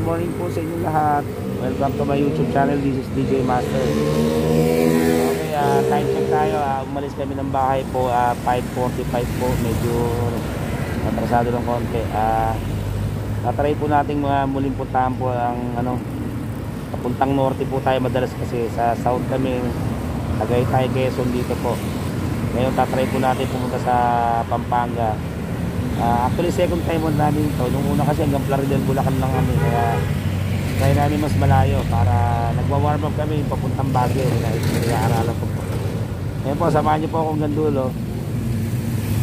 morning po sa inyo lahat. Welcome to my YouTube channel. This is DJ Master. Okay, time check tayo. Umalis kami ng bahay po 5:45 po. Medyo atrasado ng konti. Tatry po nating muling puntahan po ang papuntang norte po tayo madalas kasi sa south kami. Tagaytay, Quezon dito po. Ngayon tatry po natin pumunta sa Pampanga. Actually second time mo namin ito. Nung una kasi hanggang Plaridel, Bulacan lang kami. Kaya try namin mas malayo para nagwa-warm up kami papuntang Baguio. Kaya-aralan ko po. Ngayon po, samahan niyo po akong hanggang dulo.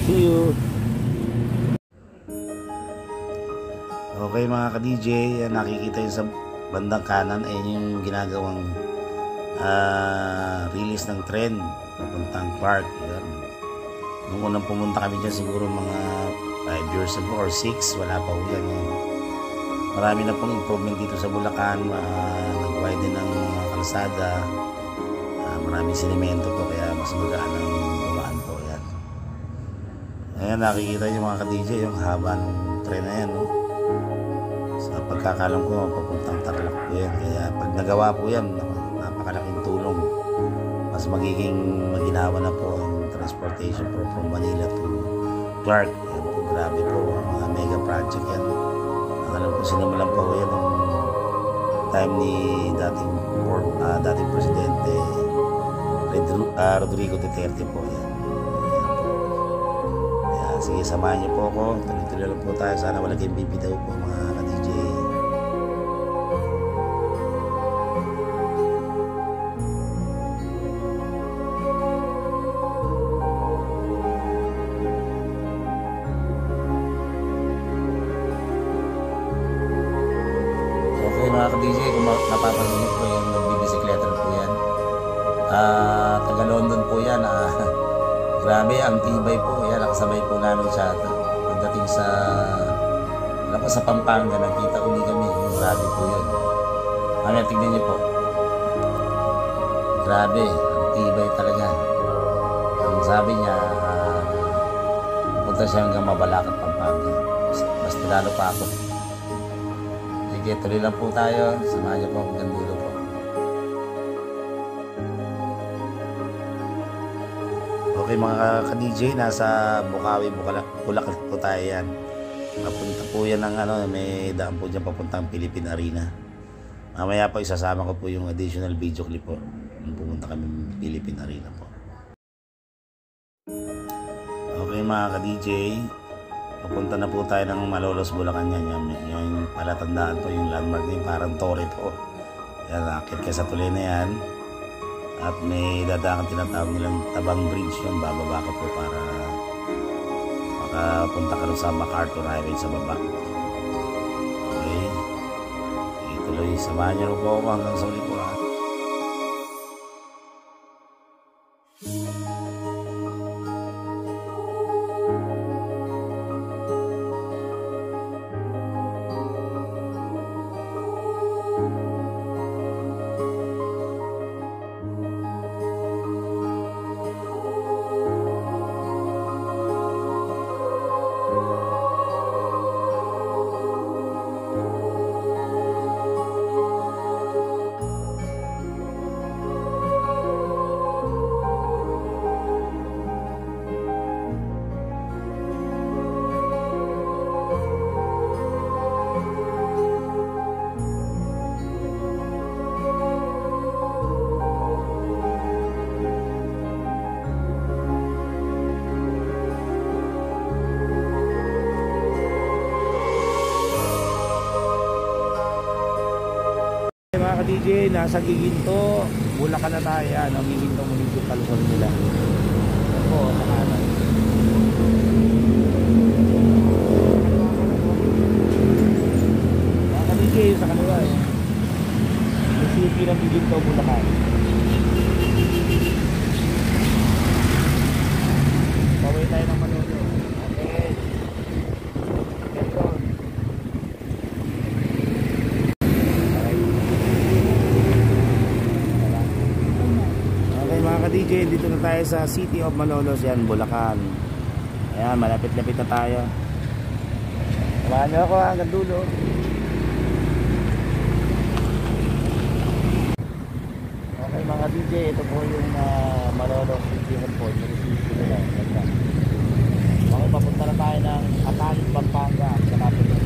See you! Okay mga ka-DJ, nakikita yun sa bandang kanan ay yung ginagawang release ng tren papuntang Clark. Nung unang pumunta kami dyan siguro mga 5 years ago or 6, wala pa po yan. Marami na pong improvement dito sa Bulacan. Nag-widen ng kalsada, maraming sinemento po kaya mas magaan ang dumaan po yan. Ayan, nakikita yung mga ka-DJ yung haba ng tren na yan, no? Sa pagkakalam ko papuntang Tarlac po yan, kaya pag nagawa po yan napakalaking tulong. Mas magiging maginawa na po ang transportation po from Manila to Clark. Grabe po, mga mega project yan. Alam ko sinimulan po yan ng time ni dating presidente Rodrigo Duterte po yan. Kaya sige, samahan niyo po ako. Tuloy-tuloy lang po tayo. Sana wala kayong bibitaw po mga ka-DJ. Mga ka-DJ, kung napapansin niyo po yung nagbibisikleta na po yan, taga London po yan. Grabe ang tibay po yan, nakasabay po namin siya pagdating sa Pampanga. Nagkita uli kami, grabe po yun. Tignan niyo po, grabe ang tibay talaga. Ang sabi niya, pupunta siya hanggang Mabalacat, Pampanga. Basta lalo pa ako. Sige, tuloy lang po tayo. Samahan niyo po hanggang dulo po. Okay mga ka-DJ, nasa Bukawi, Bulacan po tayo yan. Papunta po yan ng may daan po dyan papuntang Philippine Arena. Mamaya po isasama ko po yung additional video clip po. Pumunta kami Philippine Arena po. Okay mga ka-DJ, papunta na po tayo ng Malolos, Bulacan yan. Yung palatandaan po, yung landmark na yung parang tore po. Yan, akit ka sa tuloy na yan. At may dadaan tinatawag nilang Tabang Bridge. Yung bababa ka po para makapunta ka rin sa MacArthur Highway sa baba. Okay. Ituloy, samahan niyo po ako hanggang sa uli po. Mga ka-DJ, nasa Giginto, Bulacan na tayo. Ang Giginto Municipal Hall nila. Ito, sa kanan. Mga ka-DJ, sa kanila yung city ng Giginto, Bulacan. Paway tayo ng Manolo. Okay. DJ, dito na tayo sa City of Malolos yan, Bulacan. Ayan, malapit-lapit na tayo. Samahan niyo ako hanggang dulo. mga DJ, ito po yung Malolong Indian po. Sinisisi nila. Okay, papunta na tayo ng Atalit, Pampanga. Sa lapit na.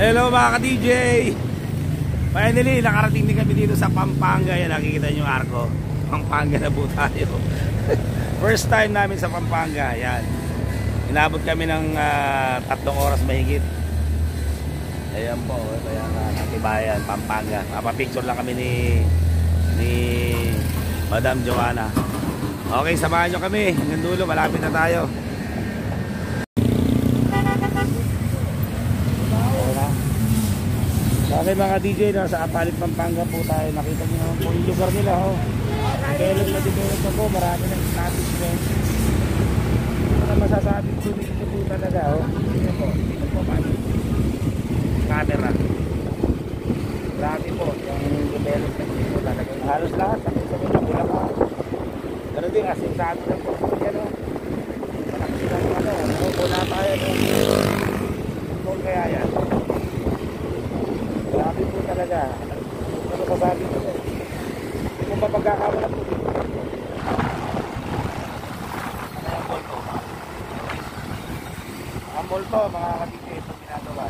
Hello mga ka-DJ! Finally, nakarating din kami dito sa Pampanga. Yan, nakikita nyo yung arko. Pampanga na po tayo. First time namin sa Pampanga. Yan. Inabot kami ng 3 oras mahigit. Ayan po. Ayan, Natibayan, Pampanga. Papapicture lang kami ni Madam Joanna. Okay, samahan nyo kami. Hanggang dulo, malapit na tayo. Okay mga DJ, nasa Atalit, Pampanga po tayo. Nakita niyo naman po yung lugar nila. Develop na po. Marami ng establishment. Ano na masasabi ko dito po talaga. Dito po. Dito po camera. Grabe po. Yung development dito talaga. Halos lahat. Sa mga Bulacan. Pero din kasi sa atin na po. Yan o. Nakakita ng wala tayo. Kung kaya yan. Grabe po talaga. Ano masasabi ko? Hindi mo mapagkakawalan po dito. Ano yung mall to? Ang mall to, mga ka-DJ, ito ginagawa.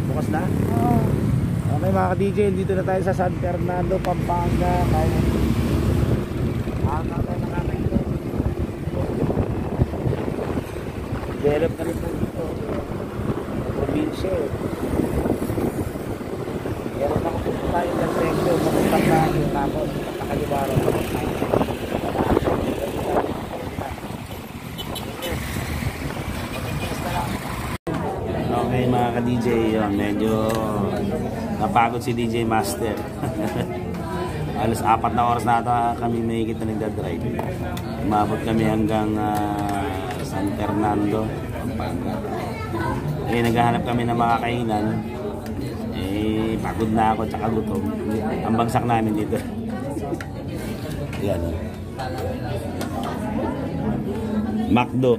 Bukas na? Oo. Okay mga ka-DJ, dito na tayo sa San Fernando, Pampanga. Kaya develop na rin po dito probinsya. Meron ako po tayo ng section papuntang Baguio, tapos nakaliwara okay mga ka-DJ, yun, medyo napagod si DJ Master. Alas 4 na oras na ata kami mahigit na nagdadrive. Umabot kami hanggang San Fernando, Pampanga. Eh, naghahanap kami ng mga kainan. Eh, pagod na ako tsaka gutom. Ang bagsak namin dito. Yan. McDo.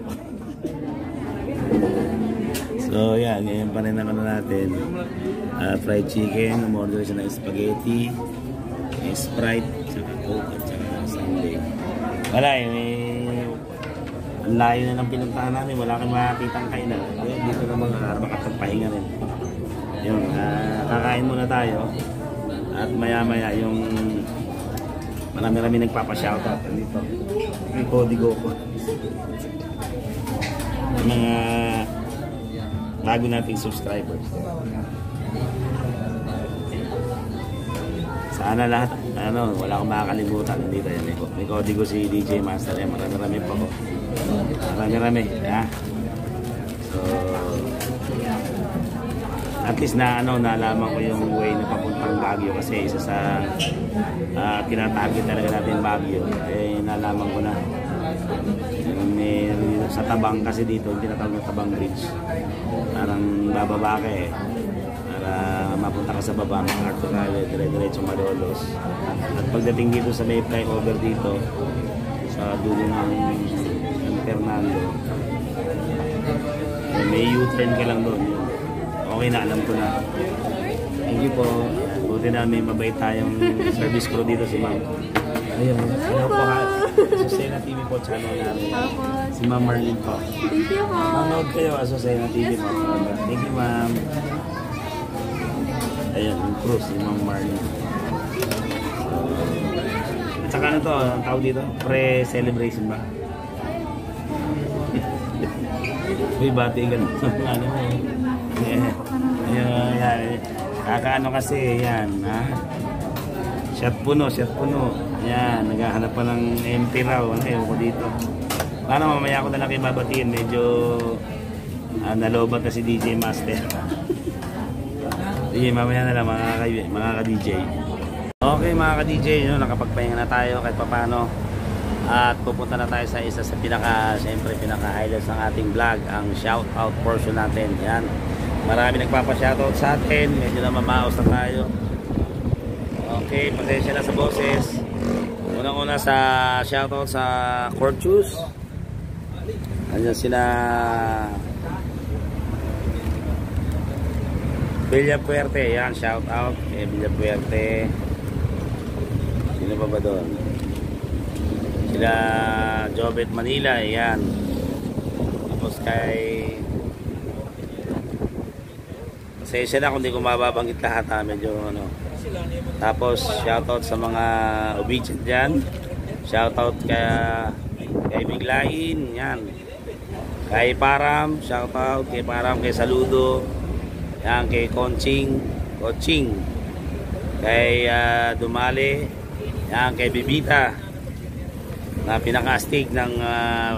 So, yan. Ngayon pa rin naman natin. Fried chicken. Umorder siya ng spaghetti. Sprite. Tsaka Coke. At tsaka Sunday. Wala eh. Ang layo na ng pinuntahan namin, wala kang makakitang kainan. Dito na mga makapagpahinga rin. Yung kakain muna tayo. At maya maya yung marami-rami nagpapashoutout dito. Yung Codigo ko. Yung mga bago nating subscribers. Sana lahat, wala akong makakalimutan. Nandito yan. May Codigo si DJ Master. Marami-rami pa ko. Marami-rami, yeah. So at least nalaman ko yung way na papuntang Baguio kasi isa sa tinatarget talaga natin Baguio. Eh nalaman ko na sa Tabang kasi dito, tinatawag na Tabang Bridge. Parang bababa ka para mapunta ka sa baba, Arthur Highway, dire-diretso Malolos. At pagdating dito sa may flyover dito sa dulo ng Fernando, may U-turn ka lang doon. Okay na, alam ko na. Thank you po. Buti na may mabait tayong service crew dito, si ma'am. Ayun, hello po ha. Asusena TV po, channel namin. Si Ma'am Marlene po. Thank you po. Manood kayo, Asusena TV po. Thank you ma'am. Ayun, yung crew, si Ma'am Marlene. At saka ano to, ang tawag dito? Pre-celebration ba? Uy, bati ganun. Ano mo yan. Kakaano kasi, yan. Ha? Shot puno. Yan, naghahanap pa ng MP raw. Ewan ko dito. Paano mamaya ko na lang kayo babatiin. Medyo nalobat na si DJ Master. Sige, mamaya na lang mga ka-DJ. Okay mga ka-DJ, nakapagpahinga na tayo kahit papano. At pupunta na tayo sa isa sa siyempre pinaka-highlights ng ating vlog, ang shoutout portion natin. Yan. Marami nagpapa-shoutout sa atin. Medyo na mamaos na tayo. Okay, pasensya na sa boses. Unang-una sa shoutout sa Corchus. Andiyan sila Villapuerte. Yan, shoutout kay Villapuerte. Sino ba doon? Sila Jobet Manila, yan. Tapos kay pasensya na kung di ko mababanggit lahat ha, medyo ano. Tapos shoutout sa mga obedient dyan. Shoutout kay Biglain, yan. Kay Param, shoutout kay Param, kay Saludo, yan, kay Coaching, kay Dumale, yan, kay Bibita na pinaka-astig ng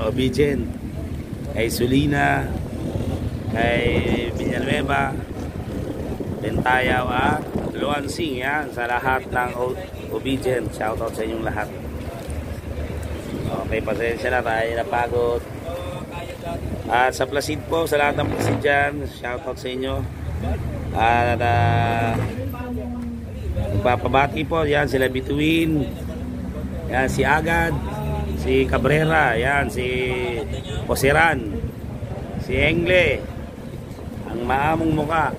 obedient, kay Sulina, kay Villanueva, Bentayaw at Luansing, yan, sa lahat ng obedient. Shoutout sa inyong lahat. Okay, pasensya na tayo, napagod. At sa Placid po, sa lahat ng Placid dyan, shoutout sa inyo. At nagpapabati po, yan, sila Bituin, yan, si Agad, si Cabrera, yan, si Posiran, si Engle, ang maamong muka.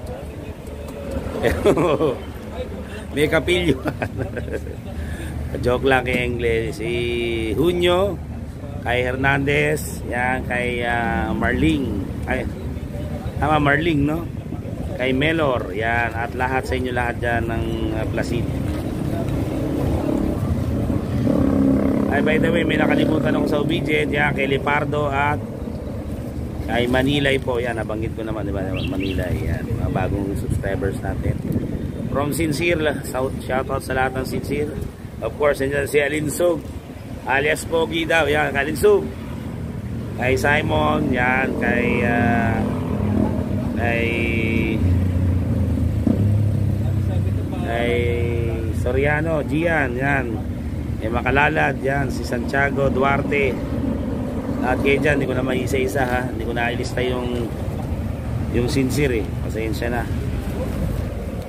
May kapilyo. Joke lang kay Engle. Si Junio, kay Hernandez, yan, kay Marling, ay, tama, Marling, no? Kay Melor, yan, at lahat sa inyo lahat dyan ng Placid. Ay, by the way, may nakalimutan ako sa obedient, yan, kay Lepardo at kay Manilay po, yan, nabanggit ko naman, diba, Manilay, yan, mga bagong subscribers natin. From Sincere, shoutout sa lahat ng Sincere. Of course, nandiyan si Alinsug, alias Pogi daw, yan, Alinsug. Kay Simon, yan, kay Soriano, Gian, yan. Kay Makalalad, yan, si Santiago Duarte. At kaya dyan, hindi ko na maisa-isa ha. Hindi ko na ilista yung Sincere eh. Pasensya na.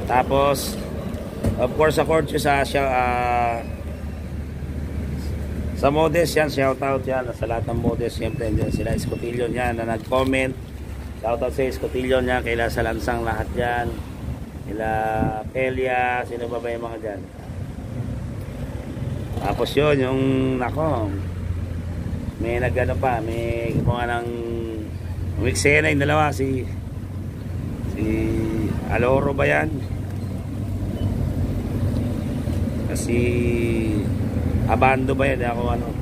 Tapos, of course, sa Corchus, sa Modest, yan, shoutout yan. Sa lahat ng Modest, siyempre, yan, sila Escotillion yan na nag-comment. Shoutout sa Escotillion yan, kaila sa Lansang lahat yan. Kaila Pelia, sino ba yung mga dyan? Tapos yun, yung nako, may nagano pa, may gumawa ng Wixena yung dalawa, si Aloro ba yan? Si Abando ba yan? Ako ano.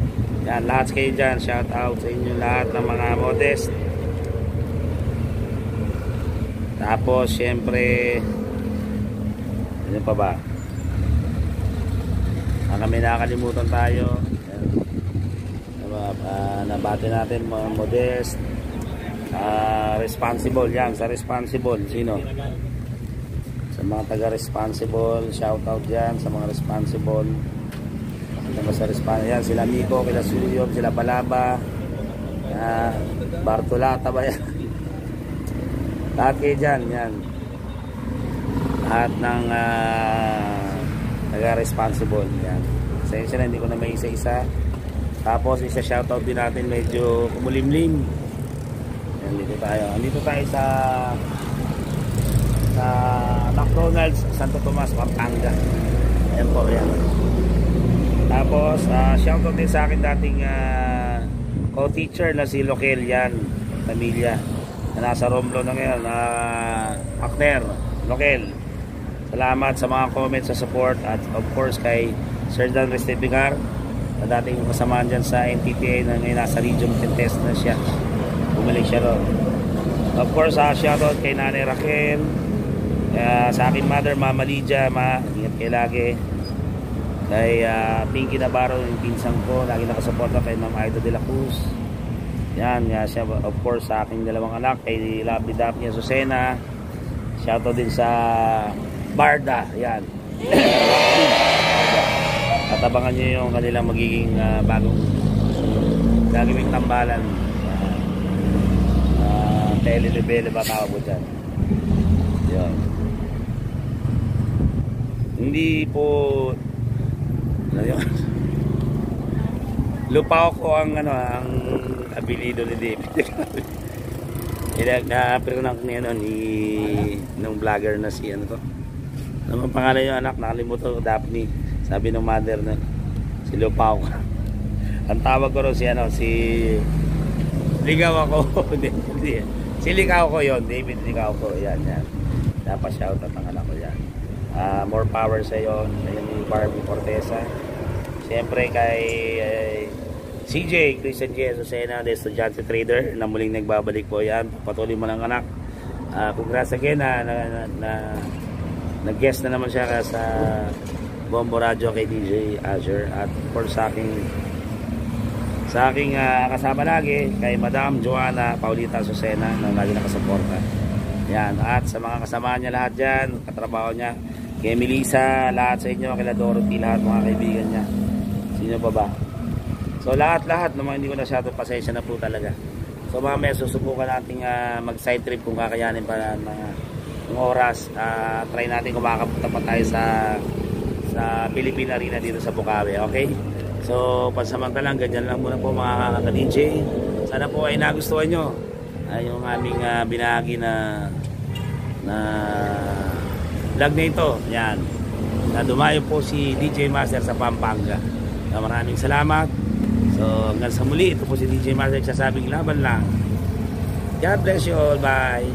Yan, lahat kayo dyan, shout out sa inyo lahat ng mga Modest. Tapos syempre, ano pa ba? May nakakalimutan tayo. Nabati natin mga Modest, responsible, yan, sa responsible, sino? Sa mga taga-responsible, shoutout dyan sa mga responsible. Sa responsible, yan, sila Miko, sila Suyom, sila Balaba, Bartolata ba yan? Lahat kayo dyan, yan. Lahat ng taga-responsible, yan. Pasensya na, hindi ko na may isa-isa. Tapos isa shoutout din natin, medyo kumulimlim. Yan, dito tayo. Dito tayo sa McDonald's, Santo Tomas, Pampanga. Ayan po, yan. Tapos shoutout din sa akin dating co-teacher na si Lokel, yan, pamilya na nasa Romlo na ngayon, Akner Lokel. Salamat sa mga comments, sa support, at of course kay Sir Dan Restipicar na dating kasamaan dyan sa NTTA na ngayon nasa Region Contest na siya. Bumalik siya ron. Of course, shoutout kay Nanay Raquel, sa aking mother, Mama Lydia, ingat kayo lagi. Kay Pinky Navarro, yung pinsang ko, lagi nakasuporta kay Ma'am Aido de la Cruz. Yan, siya, of course, sa aking dalawang anak, kay Lovely Daphne Azucena. Shoutout din sa Barda, yan. At abangan nyo yung kanilang magiging bagong gagawing tambalan. Telelebele ba tawag po dyan. Yun. Hindi po ano yun? Lupa ko ang ang abilido ni David. Pero nung vlogger na si ano to. Ano ang pangalan yung anak? Nakalimutan ko, Daphne. Sabi ng mother na si Lupao. Ang tawag ko rin si Ligaw ako. Si Ligaw ko yon, David Ligaw ko. Yan. Dapat shoutout ang anak ko yan. More power sa iyo. Ayun ni Barbie Cortesa. Siyempre kay CJ, Christian J. Azucena, the estudyante trader na muling nagbabalik po yan. Patuloy mo lang anak. Congrats again nag-guest na naman siya sa Bombo Radio kay DJ Azure. At for sa aking kasama lagi kay Madam Joanna Paulita Azucena na lagi nakasuporta. Yan. At sa mga kasama niya lahat dyan, katrabaho niya, kay Melissa, lahat sa inyo, kay Dorothy, lahat mga kaibigan niya. Sino pa ba? So lahat naman, hindi ko na siya pasensya na po talaga. So mamaya susubukan natin mag side trip kung kakayanin pa ng oras. Try natin kung makakapunta pa tayo sa Philippine Arena dito sa Bukawi. Okay? So pansamantalang ganyan lang muna po mga ka-DJ. Sana po ay nagustuhan nyo yung aming binahagi na vlog na ito. Yan. Dumayo po si DJ Master sa Pampanga. Maraming salamat. So hanggang sa muli, ito po si DJ Master nagsasabing laban lang. God bless you all. Bye.